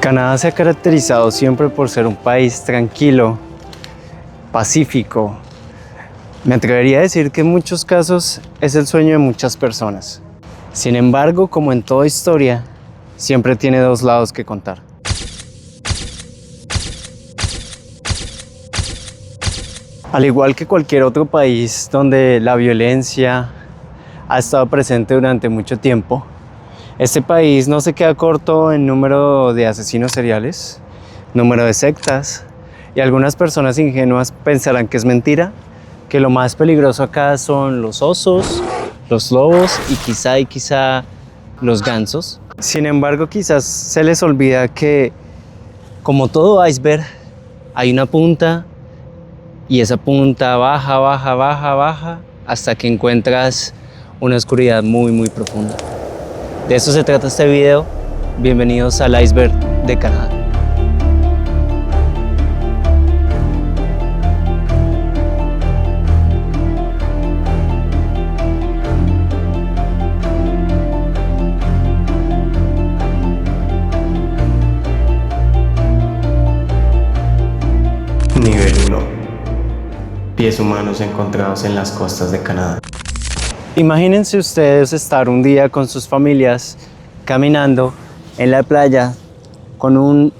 Canadá se ha caracterizado siempre por ser un país tranquilo, pacífico. Me atrevería a decir que en muchos casos es el sueño de muchas personas. Sin embargo, como en toda historia, siempre tiene dos lados que contar. Al igual que cualquier otro país donde la violencia ha estado presente durante mucho tiempo, este país no se queda corto en número de asesinos seriales, número de sectas, y algunas personas ingenuas pensarán que es mentira, que lo más peligroso acá son los osos, los lobos y quizá los gansos. Sin embargo, quizás se les olvida que, como todo iceberg, hay una punta y esa punta baja hasta que encuentras una oscuridad muy profunda. De eso se trata este video. Bienvenidos al iceberg de Canadá. Nivel 1. Pies humanos encontrados en las costas de Canadá. Imagínense ustedes estar un día con sus familias caminando en la playa con un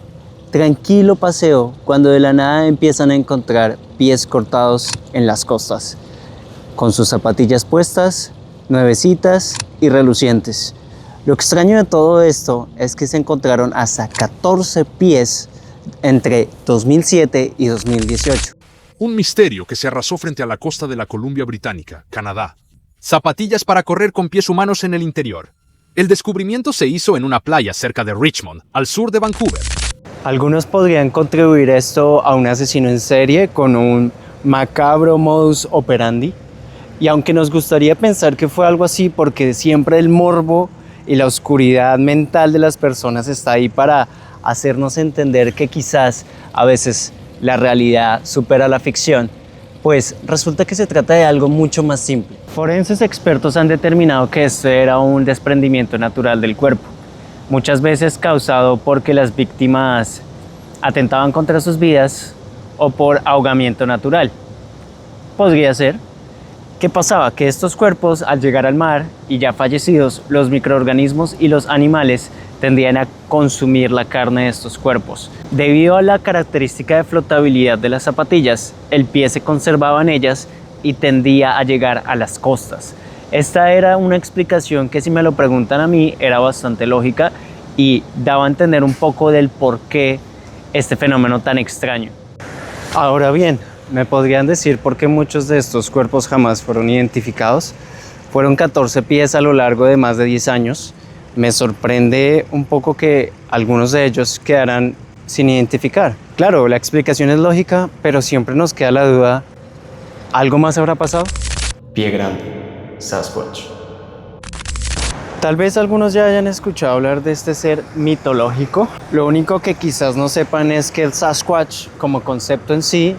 tranquilo paseo cuando de la nada empiezan a encontrar pies cortados en las costas, con sus zapatillas puestas, nuevecitas y relucientes. Lo extraño de todo esto es que se encontraron hasta 14 pies entre 2007 y 2018. Un misterio que se arrasó frente a la costa de la Columbia Británica, Canadá. Zapatillas para correr con pies humanos en el interior. El descubrimiento se hizo en una playa cerca de Richmond, al sur de Vancouver. Algunos podrían contribuir esto a un asesino en serie con un macabro modus operandi. Y aunque nos gustaría pensar que fue algo así porque siempre el morbo y la oscuridad mental de las personas está ahí para hacernos entender que quizás a veces la realidad supera la ficción, pues resulta que se trata de algo mucho más simple. Forenses expertos han determinado que esto era un desprendimiento natural del cuerpo, muchas veces causado porque las víctimas atentaban contra sus vidas o por ahogamiento natural. Podría ser. ¿Qué pasaba? Que estos cuerpos, al llegar al mar y ya fallecidos, los microorganismos y los animales tendían a consumir la carne de estos cuerpos. Debido a la característica de flotabilidad de las zapatillas, el pie se conservaba en ellas y tendía a llegar a las costas. Esta era una explicación que, si me lo preguntan a mí, era bastante lógica y daba a entender un poco del por qué este fenómeno tan extraño. Ahora bien, ¿me podrían decir por qué muchos de estos cuerpos jamás fueron identificados? Fueron 14 pies a lo largo de más de 10 años. Me sorprende un poco que algunos de ellos quedaran sin identificar. Claro, la explicación es lógica, pero siempre nos queda la duda, ¿algo más habrá pasado? Pie grande, Sasquatch. Tal vez algunos ya hayan escuchado hablar de este ser mitológico. Lo único que quizás no sepan es que el Sasquatch, como concepto en sí,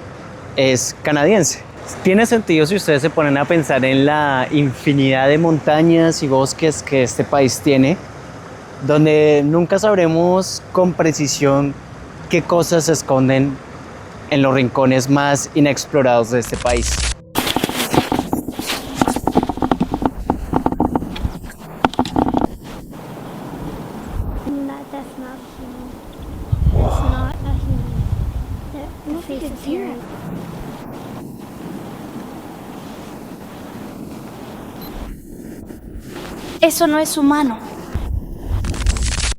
es canadiense. Tiene sentido si ustedes se ponen a pensar en la infinidad de montañas y bosques que este país tiene, donde nunca sabremos con precisión qué cosas se esconden en los rincones más inexplorados de este país. That's not human. It's not a human. The face is here. Eso no es humano.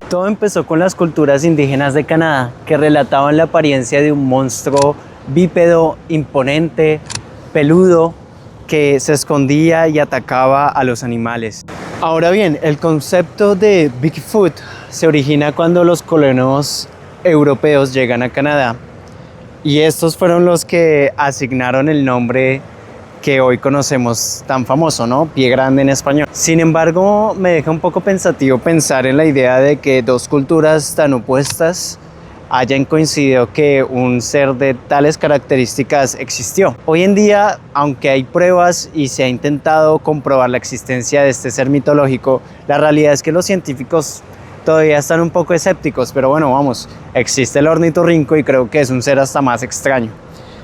Todo empezó con las culturas indígenas de Canadá, que relataban la apariencia de un monstruo bípedo, imponente, peludo, que se escondía y atacaba a los animales. Ahora bien, el concepto de Bigfoot se origina cuando los colonos europeos llegan a Canadá, y estos fueron los que asignaron el nombre que hoy conocemos tan famoso, ¿no? Pie grande en español. Sin embargo, me deja un poco pensativo pensar en la idea de que dos culturas tan opuestas hayan coincidido que un ser de tales características existió. Hoy en día, aunque hay pruebas y se ha intentado comprobar la existencia de este ser mitológico, la realidad es que los científicos todavía están un poco escépticos, pero bueno, vamos, existe el ornitorrinco y creo que es un ser hasta más extraño.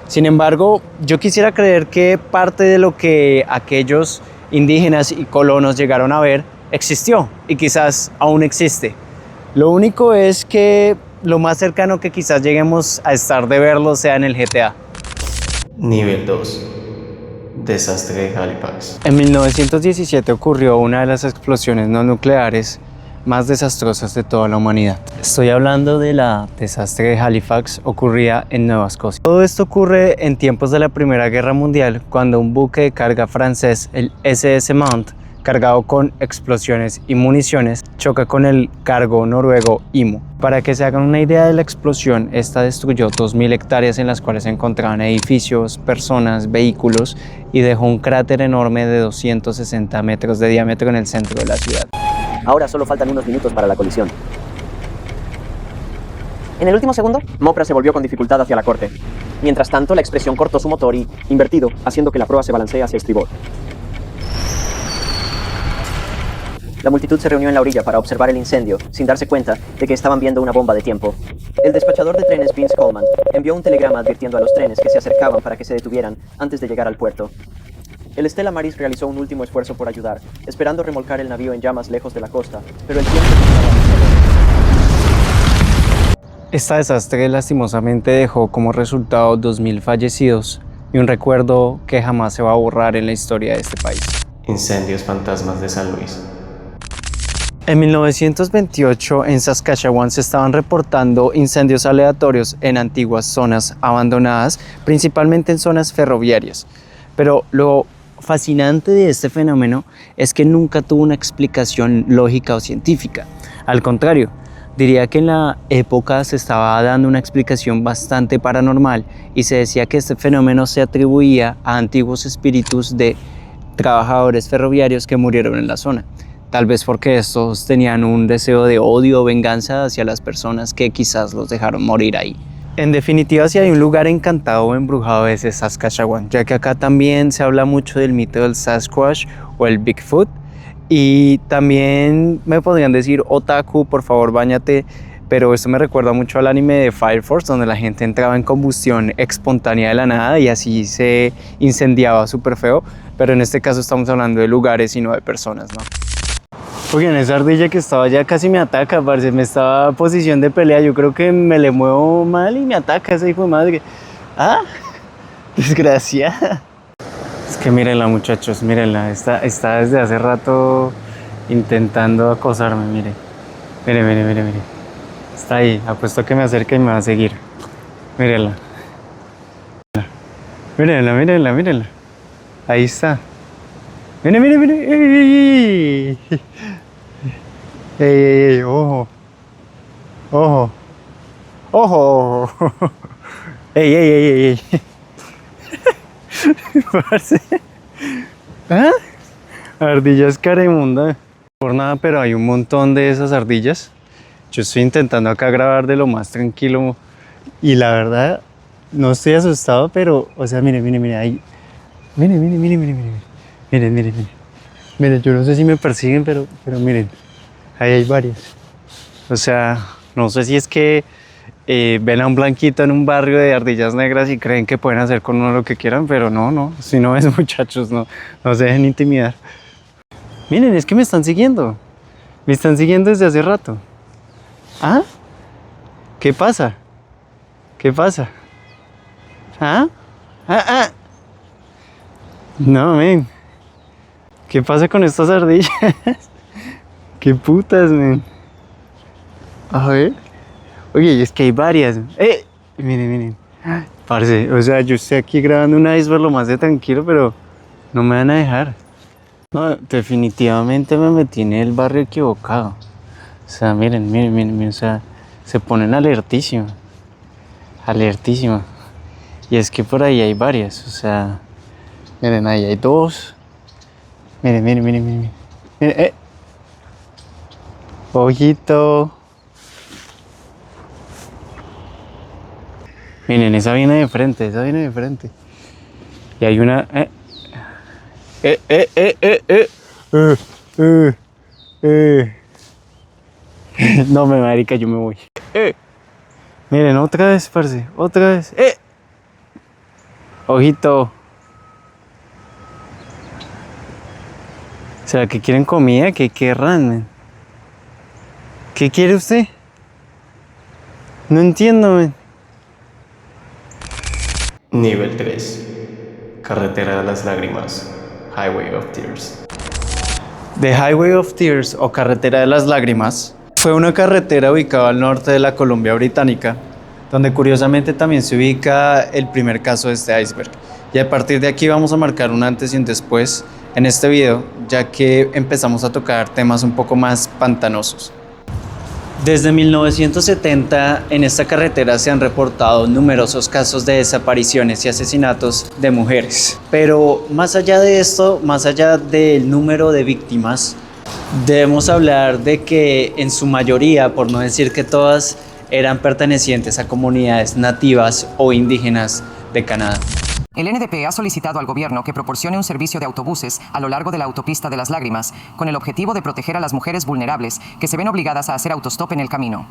Sin embargo, yo quisiera creer que parte de lo que aquellos indígenas y colonos llegaron a ver existió y quizás aún existe. Lo único es que lo más cercano que quizás lleguemos a estar de verlo sea en el GTA. Nivel 2. Desastre de Halifax. En 1917 ocurrió una de las explosiones no nucleares más desastrosas de toda la humanidad. Estoy hablando de la desastre de Halifax, ocurría en Nueva Escocia. Todo esto ocurre en tiempos de la Primera Guerra Mundial, cuando un buque de carga francés, el SS Mount, cargado con explosiones y municiones, choca con el cargo noruego Imo. Para que se hagan una idea de la explosión, esta destruyó 2.000 hectáreas en las cuales se encontraban edificios, personas, vehículos y dejó un cráter enorme de 260 metros de diámetro en el centro de la ciudad. Ahora solo faltan unos minutos para la colisión. En el último segundo, Mopra se volvió con dificultad hacia la corte. Mientras tanto, la expresión cortó su motor y, invertido, haciendo que la proa se balancee hacia estribor. La multitud se reunió en la orilla para observar el incendio, sin darse cuenta de que estaban viendo una bomba de tiempo. El despachador de trenes Vince Coleman envió un telegrama advirtiendo a los trenes que se acercaban para que se detuvieran antes de llegar al puerto. El Stella Maris realizó un último esfuerzo por ayudar, esperando remolcar el navío en llamas lejos de la costa, pero el tiempo estaba demasiado. Esta desastre lastimosamente dejó como resultado 2.000 fallecidos y un recuerdo que jamás se va a borrar en la historia de este país. Incendios fantasmas de San Luis. En 1928 en Saskatchewan se estaban reportando incendios aleatorios en antiguas zonas abandonadas, principalmente en zonas ferroviarias. Pero lo fascinante de este fenómeno es que nunca tuvo una explicación lógica o científica. Al contrario, diría que en la época se estaba dando una explicación bastante paranormal y se decía que este fenómeno se atribuía a antiguos espíritus de trabajadores ferroviarios que murieron en la zona. Tal vez porque estos tenían un deseo de odio o venganza hacia las personas que quizás los dejaron morir ahí. En definitiva, si hay un lugar encantado o embrujado es Saskatchewan, ya que acá también se habla mucho del mito del Sasquatch o el Bigfoot. Y también me podrían decir, otaku, por favor, báñate, pero esto me recuerda mucho al anime de Fire Force, donde la gente entraba en combustión espontánea de la nada y así se incendiaba súper feo, pero en este caso estamos hablando de lugares y no de personas, ¿no? Oigan, esa ardilla que estaba allá casi me ataca, parce, me estaba en posición de pelea, yo creo que me le muevo mal y me ataca ese hijo de madre. ¡Ah! Desgraciada. Es que mírenla, muchachos, mírenla, está desde hace rato intentando acosarme, mire. Mire. Está ahí, apuesto que me acerca y me va a seguir. Mírenla. Mírenla. Ahí está. Mire. ¡Ey! ¡Ojo! ¡Ey! Parce. ¿Ah? Ardillas caremunda. Por nada, pero hay un montón de esas ardillas. Yo estoy intentando acá grabar de lo más tranquilo y la verdad no estoy asustado, pero, o sea, mire, ahí. Miren, yo no sé si me persiguen, pero miren, ahí hay varias. O sea, no sé si es que ven a un blanquito en un barrio de ardillas negras y creen que pueden hacer con uno lo que quieran, pero no, si no es, muchachos, no se dejen intimidar. Miren, es que me están siguiendo desde hace rato. ¿Ah? ¿Qué pasa? ¿Ah? No, men. ¿Qué pasa con estas ardillas? ¿Qué putas, men? A ver. Oye, es que hay varias. Miren. Parce, o sea, yo estoy aquí grabando un iceberg lo más de tranquilo, pero no me van a dejar. No, definitivamente me metí en el barrio equivocado. O sea, miren, o sea, se ponen alertísimas. Y es que por ahí hay varias, o sea, miren, ahí hay dos. Miren. Ojito. Miren, esa viene de frente. Y hay una... No, marica, yo me voy. Miren, otra vez, parce, otra vez. Ojito. ¿Será que quieren comida? ¿Qué querrán, man? ¿Qué quiere usted? No entiendo, man. Nivel 3. Carretera de las Lágrimas. Highway of Tears. The Highway of Tears o Carretera de las Lágrimas fue una carretera ubicada al norte de la Columbia Británica, donde curiosamente también se ubica el primer caso de este iceberg. Y a partir de aquí vamos a marcar un antes y un después en este video, ya que empezamos a tocar temas un poco más pantanosos. Desde 1970 en esta carretera se han reportado numerosos casos de desapariciones y asesinatos de mujeres. Pero más allá de esto, más allá del número de víctimas, debemos hablar de que en su mayoría, por no decir que todas, eran pertenecientes a comunidades nativas o indígenas de Canadá. El NDP ha solicitado al gobierno que proporcione un servicio de autobuses a lo largo de la autopista de las Lágrimas, con el objetivo de proteger a las mujeres vulnerables que se ven obligadas a hacer autostop en el camino.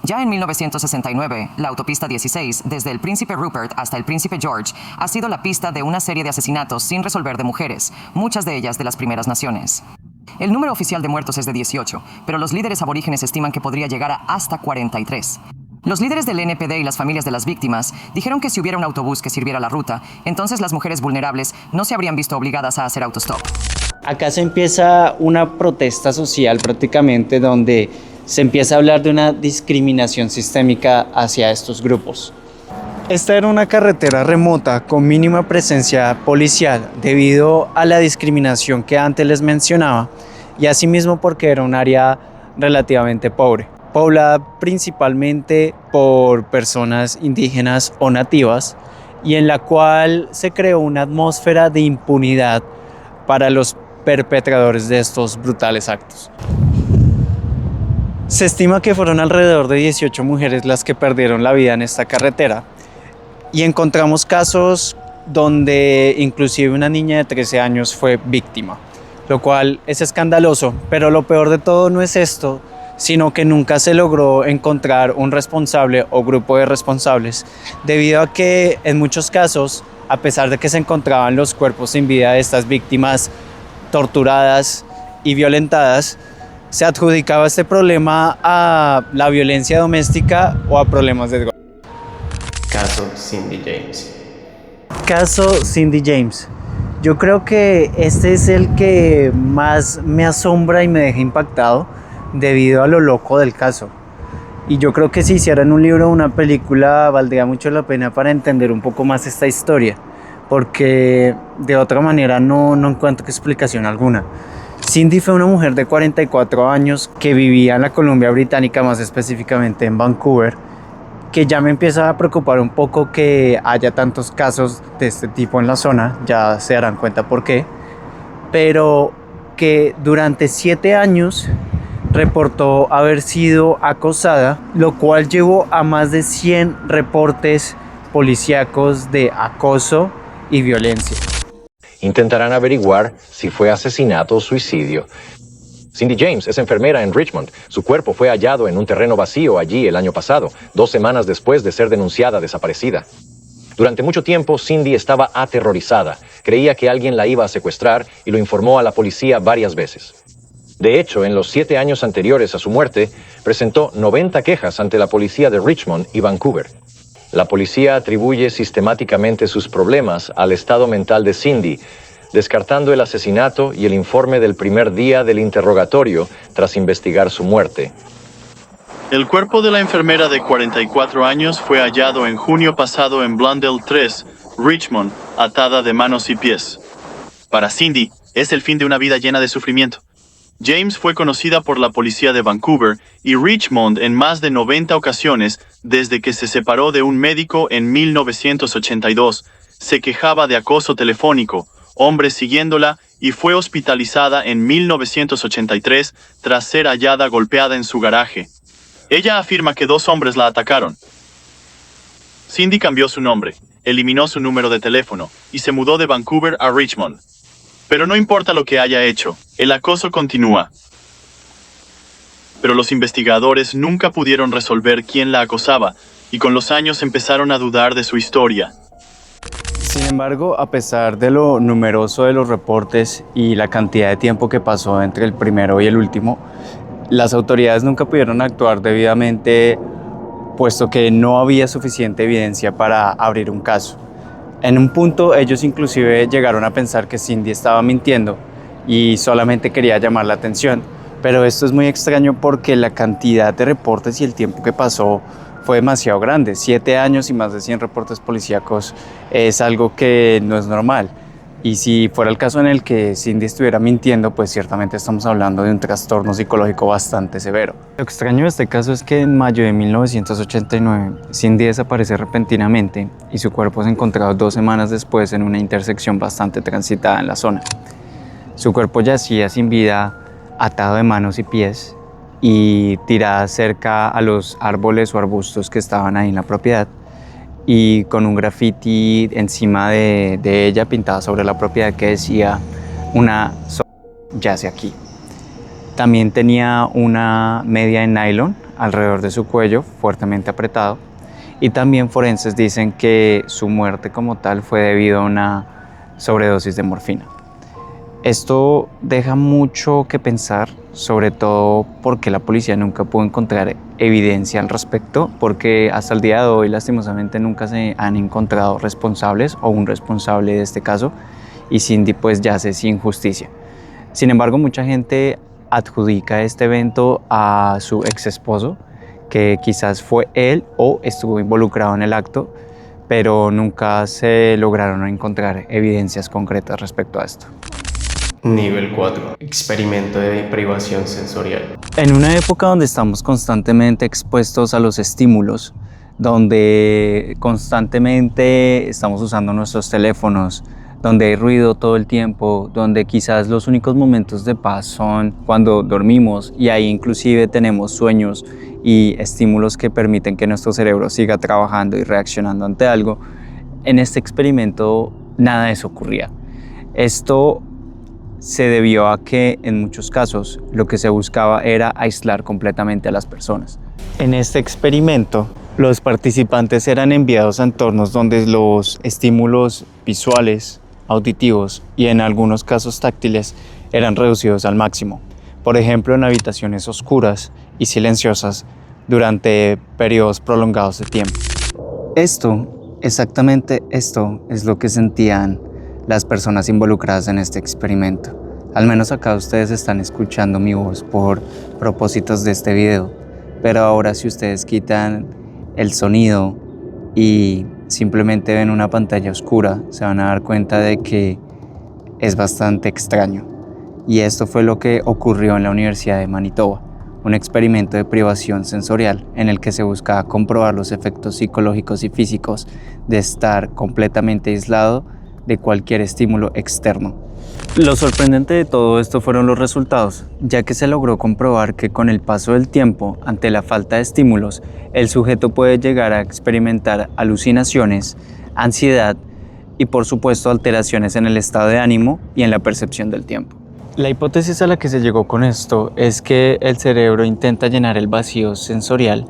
Ya en 1969, la autopista 16, desde el Príncipe Rupert hasta el Príncipe George, ha sido la pista de una serie de asesinatos sin resolver de mujeres, muchas de ellas de las primeras naciones. El número oficial de muertos es de 18, pero los líderes aborígenes estiman que podría llegar a hasta 43. Los líderes del NPD y las familias de las víctimas dijeron que si hubiera un autobús que sirviera la ruta, entonces las mujeres vulnerables no se habrían visto obligadas a hacer autostop. Acá se empieza una protesta social prácticamente donde se empieza a hablar de una discriminación sistémica hacia estos grupos. Esta era una carretera remota con mínima presencia policial debido a la discriminación que antes les mencionaba y asimismo porque era un área relativamente pobre, poblada principalmente por personas indígenas o nativas y en la cual se creó una atmósfera de impunidad para los perpetradores de estos brutales actos. Se estima que fueron alrededor de 18 mujeres las que perdieron la vida en esta carretera y encontramos casos donde inclusive una niña de 13 años fue víctima, lo cual es escandaloso, pero lo peor de todo no es esto, sino que nunca se logró encontrar un responsable o grupo de responsables, debido a que en muchos casos, a pesar de que se encontraban los cuerpos sin vida de estas víctimas torturadas y violentadas, se adjudicaba este problema a la violencia doméstica o a problemas de droga. Caso Cindy James. Caso Cindy James. Yo creo que este es el que más me asombra y me deja impactado debido a lo loco del caso. Y yo creo que si hicieran un libro o una película valdría mucho la pena para entender un poco más esta historia, porque de otra manera no encuentro explicación alguna. Cindy fue una mujer de 44 años que vivía en la Columbia Británica, más específicamente en Vancouver, que ya me empieza a preocupar un poco que haya tantos casos de este tipo en la zona, ya se darán cuenta por qué, pero que durante 7 años reportó haber sido acosada, lo cual llevó a más de 100 reportes policíacos de acoso y violencia. Intentarán averiguar si fue asesinato o suicidio. Cindy James es enfermera en Richmond. Su cuerpo fue hallado en un terreno vacío allí el año pasado, 2 semanas después de ser denunciada desaparecida. Durante mucho tiempo, Cindy estaba aterrorizada. Creía que alguien la iba a secuestrar y lo informó a la policía varias veces. De hecho, en los 7 años anteriores a su muerte, presentó 90 quejas ante la policía de Richmond y Vancouver. La policía atribuye sistemáticamente sus problemas al estado mental de Cindy, descartando el asesinato y el informe del primer día del interrogatorio tras investigar su muerte. El cuerpo de la enfermera de 44 años fue hallado en junio pasado en Blundell 3, Richmond, atada de manos y pies. Para Cindy, es el fin de una vida llena de sufrimiento. James fue conocida por la policía de Vancouver y Richmond en más de 90 ocasiones desde que se separó de un médico en 1982. Se quejaba de acoso telefónico, hombres siguiéndola y fue hospitalizada en 1983 tras ser hallada golpeada en su garaje. Ella afirma que 2 hombres la atacaron. Cindy cambió su nombre, eliminó su número de teléfono y se mudó de Vancouver a Richmond. Pero no importa lo que haya hecho, el acoso continúa. pero los investigadores nunca pudieron resolver quién la acosaba, y con los años empezaron a dudar de su historia. Sin embargo, a pesar de lo numeroso de los reportes y la cantidad de tiempo que pasó entre el primero y el último, las autoridades nunca pudieron actuar debidamente, puesto que no había suficiente evidencia para abrir un caso. En un punto, ellos inclusive llegaron a pensar que Cindy estaba mintiendo y solamente quería llamar la atención. Pero esto es muy extraño porque la cantidad de reportes y el tiempo que pasó fue demasiado grande. 7 años y más de 100 reportes policíacos es algo que no es normal. Y si fuera el caso en el que Cindy estuviera mintiendo, pues ciertamente estamos hablando de un trastorno psicológico bastante severo. Lo extraño de este caso es que en mayo de 1989, Cindy desaparece repentinamente y su cuerpo es encontrado 2 semanas después en una intersección bastante transitada en la zona. Su cuerpo yacía sin vida, atado de manos y pies y tirada cerca a los árboles o arbustos que estaban ahí en la propiedad, y con un graffiti encima de ella pintada sobre la propiedad que decía una yace aquí. También tenía una media en nylon alrededor de su cuello, fuertemente apretado, y también forenses dicen que su muerte como tal fue debido a una sobredosis de morfina. Esto deja mucho que pensar, sobre todo porque la policía nunca pudo encontrar evidencia al respecto, porque hasta el día de hoy lastimosamente nunca se han encontrado responsables o un responsable de este caso, y Cindy pues yace sin justicia. Sin embargo, mucha gente adjudica este evento a su ex esposo, que quizás fue él o estuvo involucrado en el acto, pero nunca se lograron encontrar evidencias concretas respecto a esto. Nivel 4. Experimento de privación sensorial. En una época donde estamos constantemente expuestos a los estímulos, donde constantemente estamos usando nuestros teléfonos, donde hay ruido todo el tiempo, donde quizás los únicos momentos de paz son cuando dormimos, y ahí inclusive tenemos sueños y estímulos que permiten que nuestro cerebro siga trabajando y reaccionando ante algo, en este experimento nada de eso ocurría. Esto se debió a que en muchos casos lo que se buscaba era aislar completamente a las personas. En este experimento, los participantes eran enviados a entornos donde los estímulos visuales, auditivos y en algunos casos táctiles eran reducidos al máximo. Por ejemplo, en habitaciones oscuras y silenciosas durante periodos prolongados de tiempo. Exactamente esto es lo que sentían las personas involucradas en este experimento. Al menos acá ustedes están escuchando mi voz por propósitos de este video, pero ahora si ustedes quitan el sonido y simplemente ven una pantalla oscura, se van a dar cuenta de que es bastante extraño. Y esto fue lo que ocurrió en la Universidad de Manitoba, un experimento de privación sensorial en el que se buscaba comprobar los efectos psicológicos y físicos de estar completamente aislado de cualquier estímulo externo. Lo sorprendente de todo esto fueron los resultados, ya que se logró comprobar que con el paso del tiempo, ante la falta de estímulos, el sujeto puede llegar a experimentar alucinaciones, ansiedad y por supuesto alteraciones en el estado de ánimo y en la percepción del tiempo. La hipótesis a la que se llegó con esto es que el cerebro intenta llenar el vacío sensorial,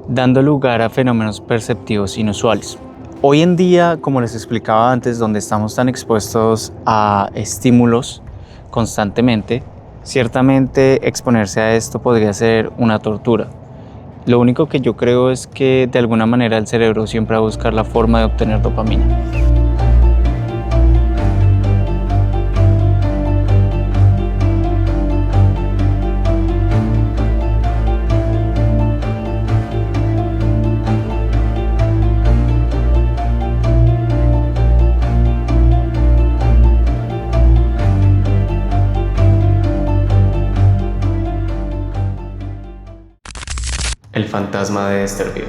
dando lugar a fenómenos perceptivos inusuales. Hoy en día, como les explicaba antes, donde estamos tan expuestos a estímulos constantemente, ciertamente exponerse a esto podría ser una tortura. Lo único que yo creo es que de alguna manera el cerebro siempre va a buscar la forma de obtener dopamina. El fantasma de Esterville.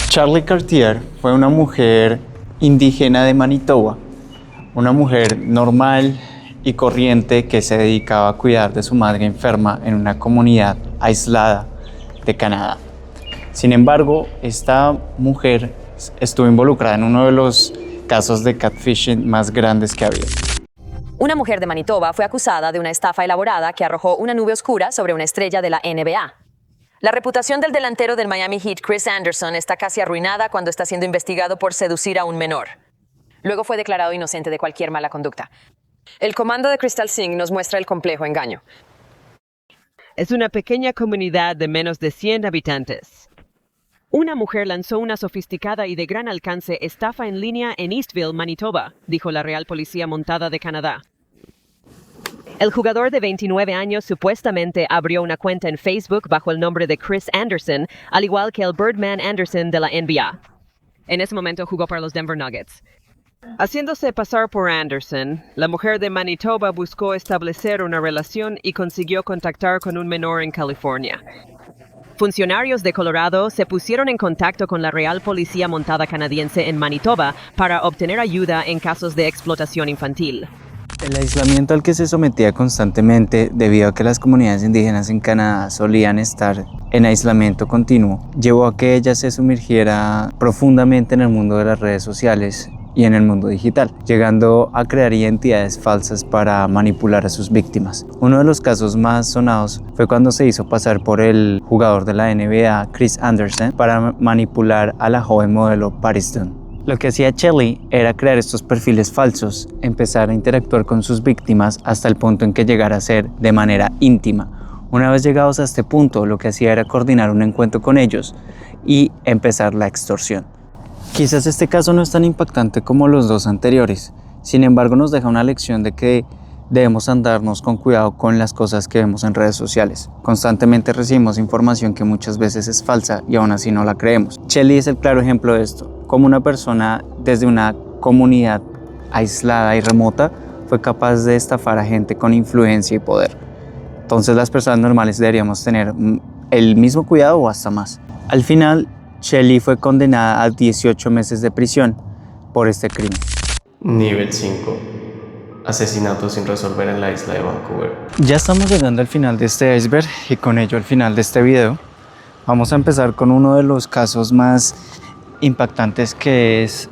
Charlie Cartier fue una mujer indígena de Manitoba, una mujer normal y corriente que se dedicaba a cuidar de su madre enferma en una comunidad aislada de Canadá. Sin embargo, esta mujer estuvo involucrada en uno de los casos de catfishing más grandes que había. Una mujer de Manitoba fue acusada de una estafa elaborada que arrojó una nube oscura sobre una estrella de la NBA. La reputación del delantero del Miami Heat, Chris Anderson, está casi arruinada cuando está siendo investigado por seducir a un menor. Luego fue declarado inocente de cualquier mala conducta. El comando de Crystal Singh nos muestra el complejo engaño. Es una pequeña comunidad de menos de 100 habitantes. Una mujer lanzó una sofisticada y de gran alcance estafa en línea en Eastville, Manitoba, dijo la Real Policía Montada de Canadá. El jugador de 29 años supuestamente abrió una cuenta en Facebook bajo el nombre de Chris Anderson, al igual que el Birdman Anderson de la NBA. En ese momento jugó para los Denver Nuggets. Haciéndose pasar por Anderson, la mujer de Manitoba buscó establecer una relación y consiguió contactar con un menor en California. Funcionarios de Colorado se pusieron en contacto con la Real Policía Montada canadiense en Manitoba para obtener ayuda en casos de explotación infantil. El aislamiento al que se sometía constantemente, debido a que las comunidades indígenas en Canadá solían estar en aislamiento continuo, llevó a que ella se sumergiera profundamente en el mundo de las redes sociales y en el mundo digital, llegando a crear identidades falsas para manipular a sus víctimas. Uno de los casos más sonados fue cuando se hizo pasar por el jugador de la NBA, Chris Anderson, para manipular a la joven modelo Paris Dunn. Lo que hacía Shelly era crear estos perfiles falsos, empezar a interactuar con sus víctimas hasta el punto en que llegara a ser de manera íntima. Una vez llegados a este punto, lo que hacía era coordinar un encuentro con ellos y empezar la extorsión. Quizás este caso no es tan impactante como los dos anteriores, sin embargo nos deja una lección de que debemos andarnos con cuidado con las cosas que vemos en redes sociales. Constantemente recibimos información que muchas veces es falsa y aún así no la creemos. Shelly es el claro ejemplo de esto, como una persona desde una comunidad aislada y remota fue capaz de estafar a gente con influencia y poder. Entonces las personas normales deberíamos tener el mismo cuidado o hasta más. Al final, Shelly fue condenada a 18 meses de prisión por este crimen. Nivel 5. Asesinatos sin resolver en la isla de Vancouver. Ya estamos llegando al final de este iceberg y con ello al final de este video. Vamos a empezar con uno de los casos más impactantes, que es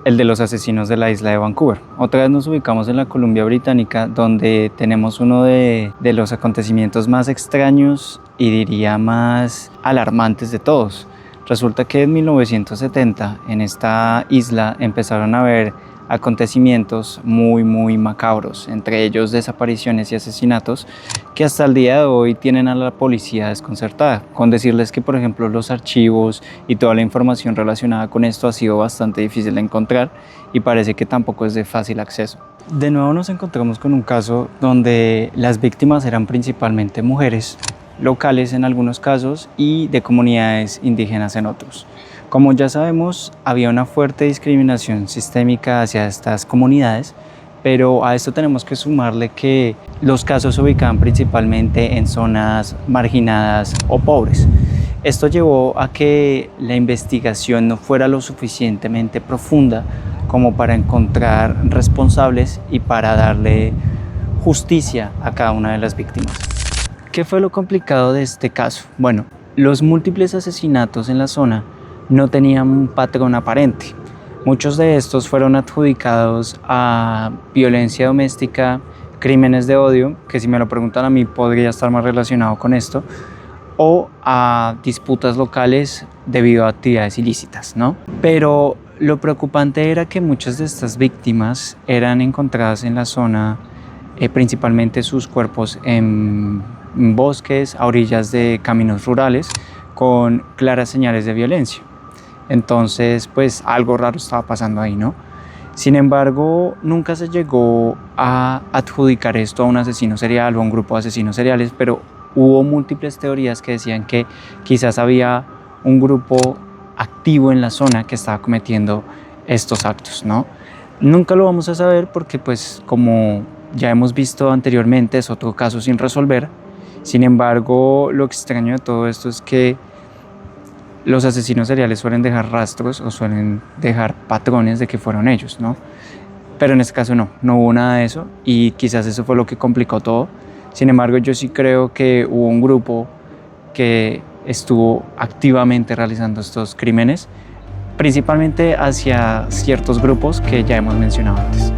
el de los asesinos de la isla de Vancouver. Otra vez nos ubicamos en la Columbia Británica, donde tenemos uno de los acontecimientos más extraños y diría más alarmantes de todos. Resulta que en 1970 en esta isla empezaron a haber acontecimientos muy macabros, entre ellos desapariciones y asesinatos que hasta el día de hoy tienen a la policía desconcertada, con decirles que por ejemplo los archivos y toda la información relacionada con esto ha sido bastante difícil de encontrar y parece que tampoco es de fácil acceso. De nuevo nos encontramos con un caso donde las víctimas eran principalmente mujeres, locales en algunos casos y de comunidades indígenas en otros. Como ya sabemos, había una fuerte discriminación sistémica hacia estas comunidades, pero a esto tenemos que sumarle que los casos se ubicaban principalmente en zonas marginadas o pobres. Esto llevó a que la investigación no fuera lo suficientemente profunda como para encontrar responsables y para darle justicia a cada una de las víctimas. ¿Qué fue lo complicado de este caso? Bueno, los múltiples asesinatos en la zona no tenían un patrón aparente. Muchos de estos fueron adjudicados a violencia doméstica, crímenes de odio, que si me lo preguntan a mí podría estar más relacionado con esto, o a disputas locales debido a actividades ilícitas, ¿no? Pero lo preocupante era que muchas de estas víctimas eran encontradas en la zona, principalmente sus cuerpos en bosques, a orillas de caminos rurales, con claras señales de violencia. Entonces, pues algo raro estaba pasando ahí, ¿no? Sin embargo, nunca se llegó a adjudicar esto a un asesino serial o a un grupo de asesinos seriales, pero hubo múltiples teorías que decían que quizás había un grupo activo en la zona que estaba cometiendo estos actos, ¿no? Nunca lo vamos a saber porque, pues, como ya hemos visto anteriormente, es otro caso sin resolver. Sin embargo, lo extraño de todo esto es que los asesinos seriales suelen dejar rastros o suelen dejar patrones de que fueron ellos, ¿no? Pero en este caso no hubo nada de eso y quizás eso fue lo que complicó todo. Sin embargo, yo sí creo que hubo un grupo que estuvo activamente realizando estos crímenes, principalmente hacia ciertos grupos que ya hemos mencionado antes.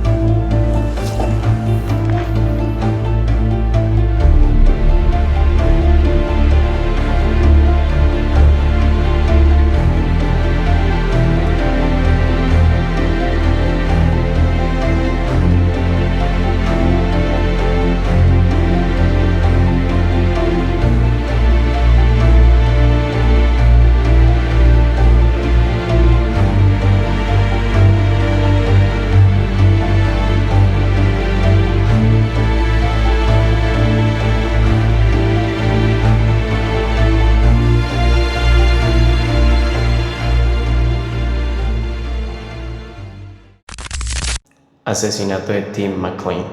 Asesinato de Tim McLean.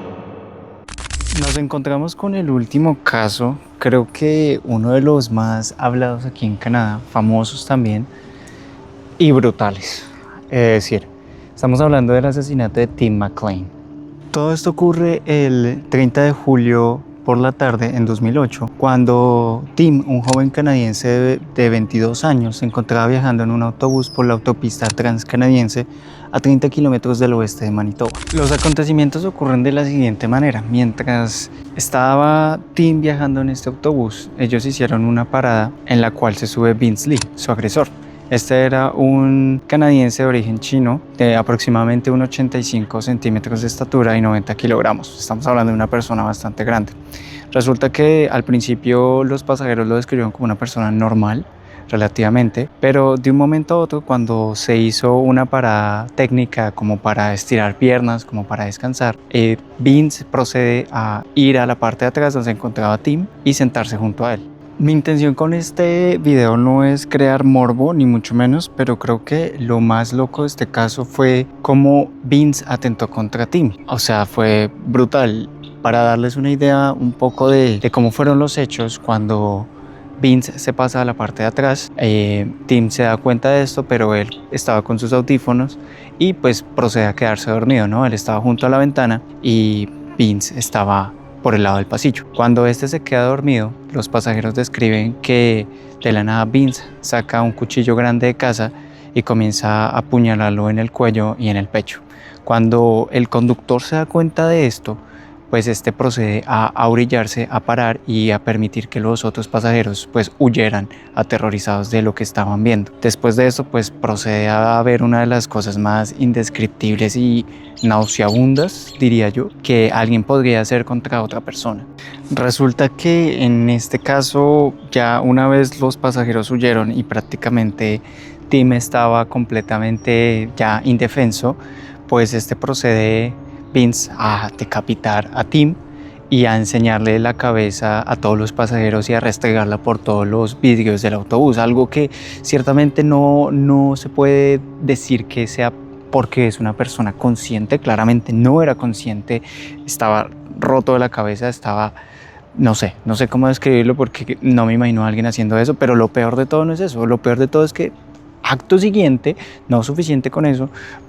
Nos encontramos con el último caso, creo que uno de los más hablados aquí en Canadá, famosos también y brutales. Es decir, estamos hablando del asesinato de Tim McLean. Todo esto ocurre el 30 de julio por la tarde en 2008, cuando Tim, un joven canadiense de 22 años, se encontraba viajando en un autobús por la autopista transcanadiense a 30 kilómetros del oeste de Manitoba. Los acontecimientos ocurren de la siguiente manera. Mientras estaba Tim viajando en este autobús, ellos hicieron una parada en la cual se sube Vince Lee, su agresor. Este era un canadiense de origen chino de aproximadamente 1,85 centímetros de estatura y 90 kilogramos. Estamos hablando de una persona bastante grande. Resulta que al principio los pasajeros lo describieron como una persona normal, relativamente, pero de un momento a otro, cuando se hizo una parada técnica como para estirar piernas, como para descansar, Vince procede a ir a la parte de atrás donde se encontraba Tim y sentarse junto a él. Mi intención con este video no es crear morbo, ni mucho menos, pero creo que lo más loco de este caso fue cómo Vince atentó contra Tim. O sea, fue brutal. Para darles una idea un poco de cómo fueron los hechos, cuando Vince se pasa a la parte de atrás, Tim se da cuenta de esto, pero él estaba con sus audífonos y pues procede a quedarse dormido, ¿no? Él estaba junto a la ventana y Vince estaba por el lado del pasillo. Cuando este se queda dormido, los pasajeros describen que de la nada Vince saca un cuchillo grande de caza y comienza a apuñalarlo en el cuello y en el pecho. Cuando el conductor se da cuenta de esto, pues este procede a orillarse, a parar y a permitir que los otros pasajeros pues huyeran aterrorizados de lo que estaban viendo. Después de esto pues procede a ver una de las cosas más indescriptibles y nauseabundas, diría yo, que alguien podría hacer contra otra persona. Resulta que en este caso, ya una vez los pasajeros huyeron y prácticamente Tim estaba completamente ya indefenso, pues este procede Vince a decapitar a Tim y a enseñarle la cabeza a todos los pasajeros y a restregarla por todos los vidrios del autobús, algo que ciertamente no se puede decir que sea porque es una persona consciente. Claramente no era consciente, estaba roto de la cabeza, estaba, no sé cómo describirlo porque no me imagino a alguien haciendo eso, pero lo peor de todo no es eso, lo peor de todo es que acto siguiente, no suficiente con eso,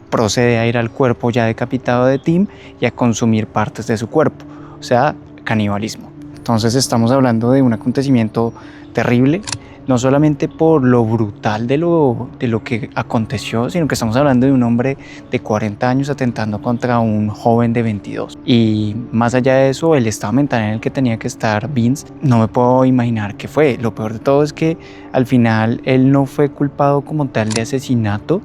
procede a ir al cuerpo ya decapitado de Tim y a consumir partes de su cuerpo, o sea, canibalismo. Entonces estamos hablando de un acontecimiento terrible, no solamente por lo brutal de lo que aconteció, sino que estamos hablando de un hombre de 40 años atentando contra un joven de 22. Y más allá de eso, el estado mental en el que tenía que estar Vince, no me puedo imaginar qué fue. Lo peor de todo es que al final él no fue culpado como tal de asesinato,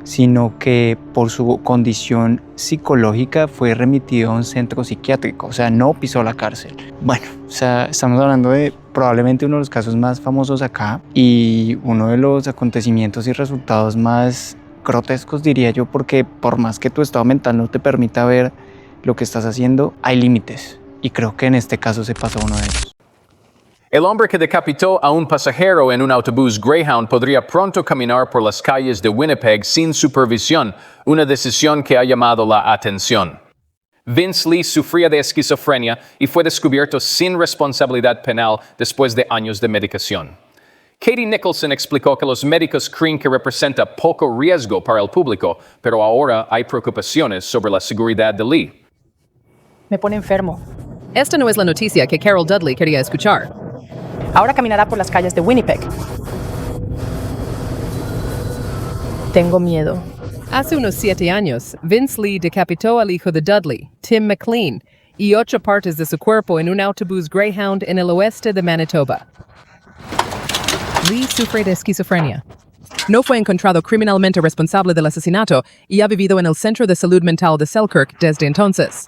sino que por su condición psicológica fue remitido a un centro psiquiátrico, o sea, no pisó la cárcel. Bueno, o sea, estamos hablando de probablemente uno de los casos más famosos acá y uno de los acontecimientos y resultados más grotescos, diría yo, porque por más que tu estado mental no te permita ver lo que estás haciendo, hay límites, y creo que en este caso se pasó uno de ellos. El hombre que decapitó a un pasajero en un autobús Greyhound podría pronto caminar por las calles de Winnipeg sin supervisión, una decisión que ha llamado la atención. Vince Lee sufría de esquizofrenia y fue descubierto sin responsabilidad penal después de años de medicación. Katie Nicholson explicó que los médicos creen que representa poco riesgo para el público, pero ahora hay preocupaciones sobre la seguridad de Lee. Me pone enfermo. Esta no es la noticia que Carol Dudley quería escuchar. Ahora caminará por las calles de Winnipeg. Tengo miedo. Hace unos 7 años, Vince Lee decapitó al hijo de Dudley, Tim McLean, y 8 partes de su cuerpo en un autobús Greyhound en el oeste de Manitoba. Lee sufre de esquizofrenia. No fue encontrado criminalmente responsable del asesinato y ha vivido en el Centro de Salud Mental de Selkirk desde entonces.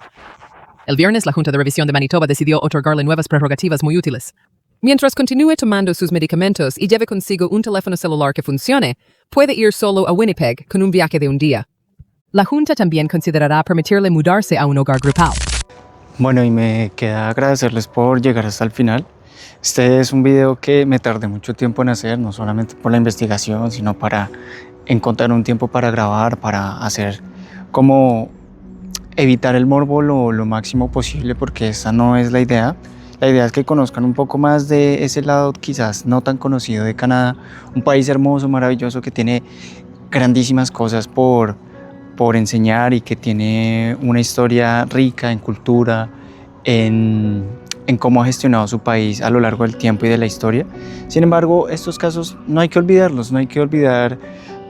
El viernes, la Junta de Revisión de Manitoba decidió otorgarle nuevas prerrogativas muy útiles. Mientras continúe tomando sus medicamentos y lleve consigo un teléfono celular que funcione, puede ir solo a Winnipeg con un viaje de un día. La Junta también considerará permitirle mudarse a un hogar grupal. Bueno, y me queda agradecerles por llegar hasta el final. Este es un video que me tardé mucho tiempo en hacer, no solamente por la investigación, sino para encontrar un tiempo para grabar, para hacer como evitar el morbo lo máximo posible, porque esa no es la idea. La idea es que conozcan un poco más de ese lado quizás no tan conocido de Canadá, un país hermoso, maravilloso, que tiene grandísimas cosas por enseñar y que tiene una historia rica en cultura, en cómo ha gestionado su país a lo largo del tiempo y de la historia. Sin embargo, estos casos no hay que olvidarlos, no hay que olvidar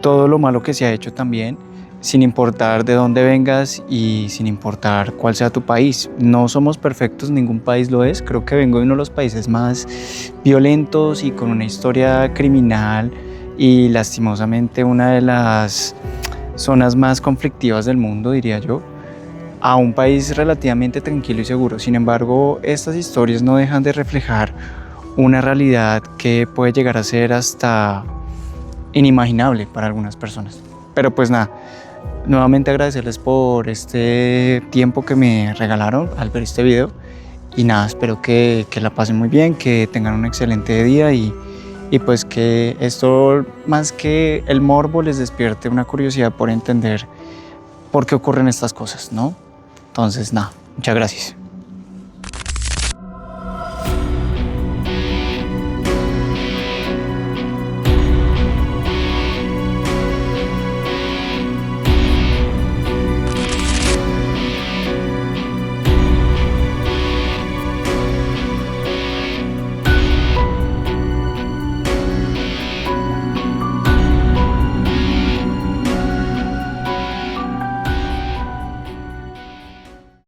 todo lo malo que se ha hecho también, sin importar de dónde vengas y sin importar cuál sea tu país. No somos perfectos, ningún país lo es. Creo que vengo de uno de los países más violentos y con una historia criminal y lastimosamente una de las zonas más conflictivas del mundo, diría yo, a un país relativamente tranquilo y seguro. Sin embargo, estas historias no dejan de reflejar una realidad que puede llegar a ser hasta inimaginable para algunas personas. Pero pues nada, nuevamente agradecerles por este tiempo que me regalaron al ver este video y nada, espero que la pasen muy bien, que tengan un excelente día y pues que esto, más que el morbo, les despierte una curiosidad por entender por qué ocurren estas cosas, ¿no? Entonces nada, muchas gracias.